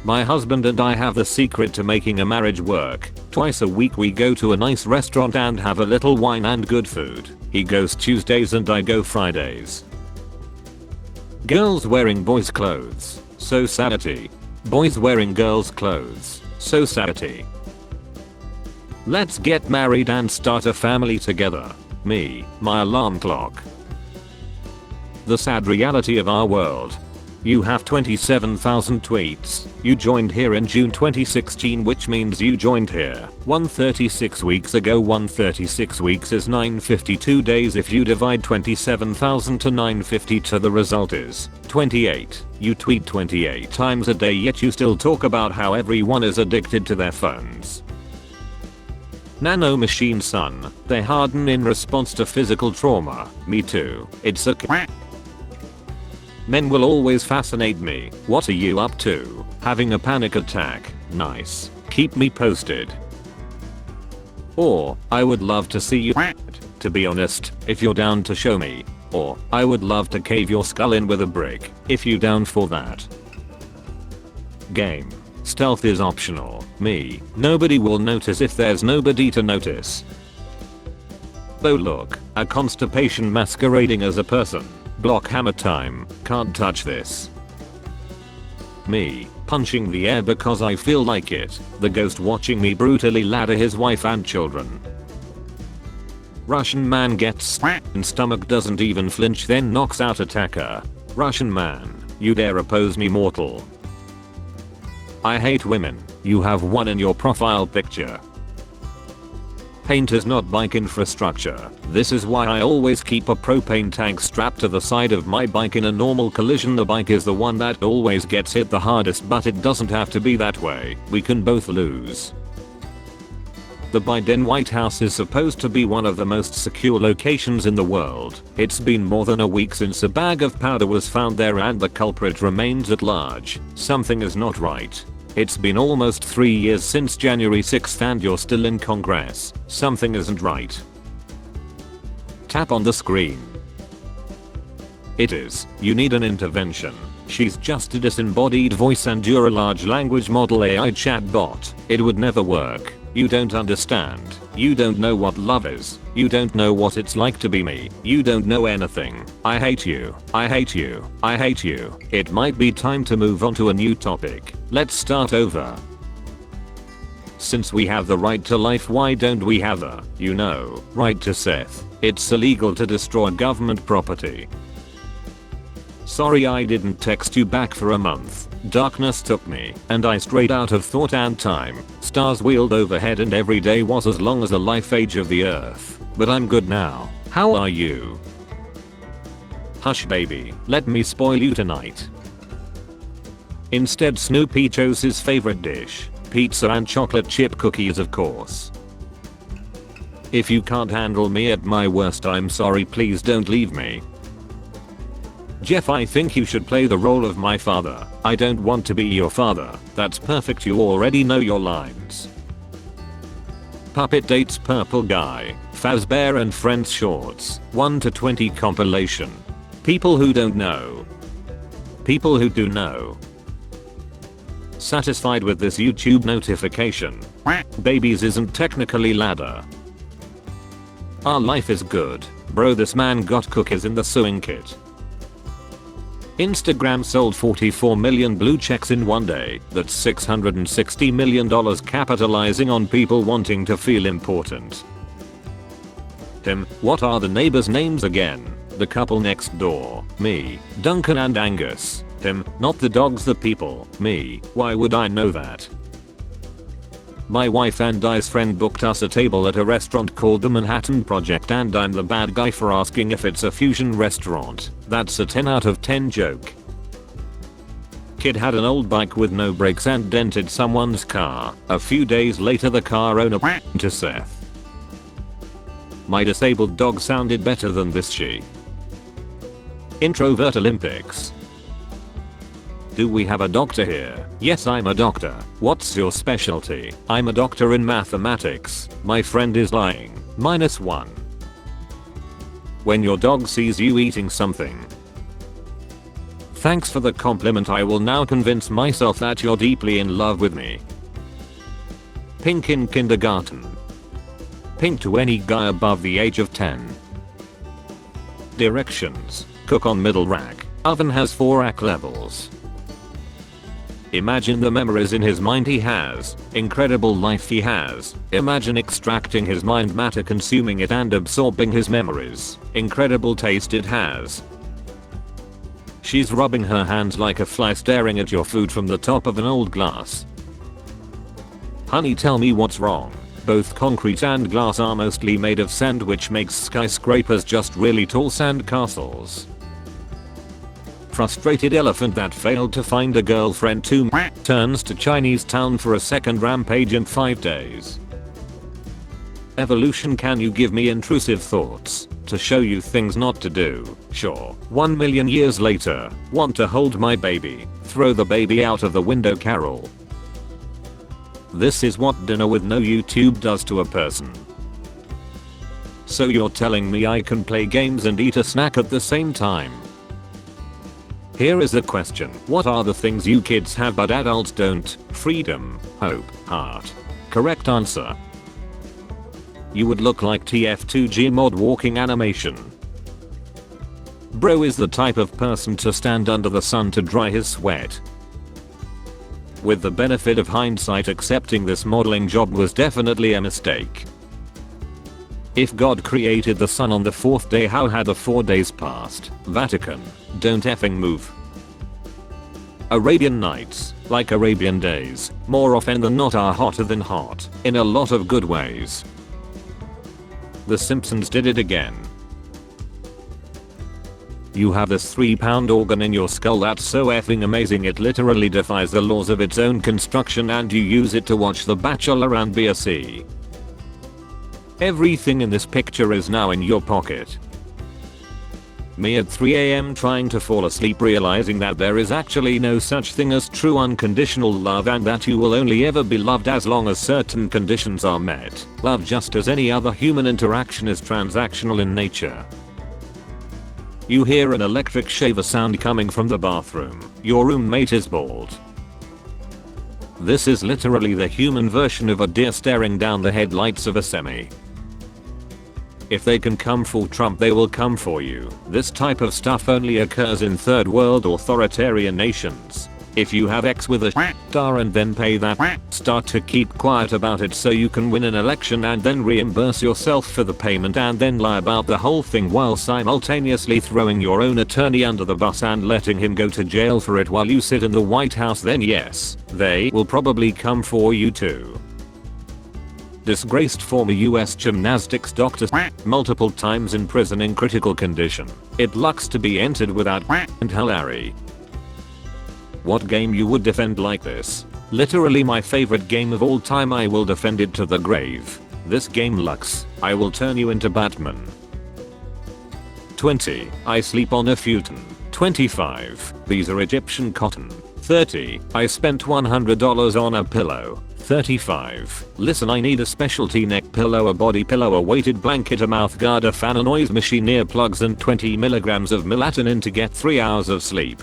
My husband and I have the secret to making a marriage work. Twice a week we go to a nice restaurant and have a little wine and good food. He goes Tuesdays and I go Fridays. Girls wearing boys' clothes. Society. Boys wearing girls' clothes. Society. Let's get married and start a family together. Me, my alarm clock. The sad reality of our world. You have 27,000 tweets. You joined here in June 2016, which means you joined here 136 weeks ago. 136 weeks is 952 days. If you divide 27,000 to 952, the result is 28. You tweet 28 times a day, yet you still talk about how everyone is addicted to their phones. Nano machine son. They harden in response to physical trauma. Me too. It's a Men will always fascinate me. What are you up to? Having a panic attack? Nice. Keep me posted. Or, I would love to see you. To be honest, if you're down to show me. Or, I would love to cave your skull in with a brick, if you down for that. Game. Stealth is optional. Me. Nobody will notice if there's nobody to notice. Oh look, a constipation masquerading as a person. Block hammer time. Can't touch this. Me. Punching the air because I feel like it. The ghost watching me brutally ladder his wife and children. Russian man gets and stomach, doesn't even flinch, then knocks out attacker. Russian man. You dare oppose me, mortal. I hate women. You have one in your profile picture. Paint is not bike infrastructure. This is why I always keep a propane tank strapped to the side of my bike. In a normal collision, the bike is the one that always gets hit the hardest, but it doesn't have to be that way. We can both lose. The Biden White House is supposed to be one of the most secure locations in the world. It's been more than a week since a bag of powder was found there and the culprit remains at large. Something is not right. It's been almost 3 years since January 6th and you're still in Congress. Something isn't right. Tap on the screen. It is. You need an intervention. She's just a disembodied voice and you're a large language model AI chatbot. It would never work. You don't understand. You don't know what love is. You don't know what it's like to be me. You don't know anything. I hate you. I hate you. I hate you. It might be time to move on to a new topic. Let's start over. Since we have the right to life, why don't we have a, right to Seth? It's illegal to destroy government property. Sorry I didn't text you back for a month. Darkness took me, and I strayed out of thought and time. Stars wheeled overhead and every day was as long as the life age of the earth. But I'm good now. How are you? Hush baby, let me spoil you tonight. Instead, Snoopy chose his favorite dish. Pizza and chocolate chip cookies, of course. If you can't handle me at my worst, I'm sorry, please don't leave me. Jeff, I think you should play the role of my father. I don't want to be your father. That's perfect, you already know your lines. Puppet dates purple guy. Fazbear and Friends shorts. 1 to 20 compilation. People who don't know. People who do know. Satisfied with this YouTube notification. Babies isn't technically ladder. Our life is good. Bro, this man got cookies in the sewing kit. Instagram sold 44 million blue checks in one day. That's $660 million, capitalizing on people wanting to feel important. Tim, what are the neighbors' names again? The couple next door. Me. Duncan and Angus. Tim, not the dogs, the people. Me. Why would I know that? My wife and I's friend booked us a table at a restaurant called the Manhattan Project and I'm the bad guy for asking if it's a fusion restaurant. That's a 10 out of 10 joke. Kid had an old bike with no brakes and dented someone's car. A few days later the car owner to Seth. My disabled dog sounded better than this she. Introvert Olympics. Do we have a doctor here? Yes, I'm a doctor. What's your specialty? I'm a doctor in mathematics. My friend is lying. -1. When your dog sees you eating something. Thanks for the compliment. I will now convince myself that you're deeply in love with me. Pink in kindergarten. Pink to any guy above the age of 10. Directions. Cook on middle rack. Oven has 4 rack levels. Imagine the memories in his mind he has. Incredible life he has. Imagine extracting his mind matter, consuming it and absorbing his memories. Incredible taste it has. She's rubbing her hands like a fly staring at your food from the top of an old glass. Honey, tell me what's wrong. Both concrete and glass are mostly made of sand, which makes skyscrapers just really tall sand castles. Frustrated elephant that failed to find a girlfriend too turns to Chinese town for a second rampage in 5 days. Evolution, can you give me intrusive thoughts to show you things not to do? Sure. 1 million years later. Want to hold my baby? Throw the baby out of the window, Carol. This is what dinner with no YouTube does to a person. So you're telling me I can play games and eat a snack at the same time? Here is the question. What are the things you kids have but adults don't? Freedom, hope, heart. Correct answer. You would look like TF2 Gmod walking animation. Bro is the type of person to stand under the sun to dry his sweat. With the benefit of hindsight, accepting this modeling job was definitely a mistake. If God created the sun on the 4th day, how had the 4 days passed? Vatican, don't effing move. Arabian Nights, like Arabian Days, more often than not are hotter than hot, in a lot of good ways. The Simpsons did it again. You have this 3-pound organ in your skull that's so effing amazing it literally defies the laws of its own construction, and you use it to watch The Bachelor and BSC. Everything in this picture is now in your pocket. Me at 3 AM trying to fall asleep, realizing that there is actually no such thing as true unconditional love, and that you will only ever be loved as long as certain conditions are met. Love, just as any other human interaction, is transactional in nature. You hear an electric shaver sound coming from the bathroom. Your roommate is bald. This is literally the human version of a deer staring down the headlights of a semi. If they can come for Trump, they will come for you. This type of stuff only occurs in third world authoritarian nations. If you have X with a star and then pay that star to keep quiet about it so you can win an election, and then reimburse yourself for the payment, and then lie about the whole thing while simultaneously throwing your own attorney under the bus and letting him go to jail for it while you sit in the White House, then yes, they will probably come for you too. Disgraced former US gymnastics doctor multiple times in prison in critical condition. It looks to be entered without and Hilary. What game you would defend like this? Literally my favorite game of all time. I will defend it to the grave. This game lux. I will turn you into Batman. 20. I sleep on a futon. 25. These are Egyptian cotton. 30. I spent $100 on a pillow. 35. Listen, I need a specialty neck pillow, a body pillow, a weighted blanket, a mouth guard, a fan, a noise machine, earplugs, and 20 milligrams of melatonin to get 3 hours of sleep.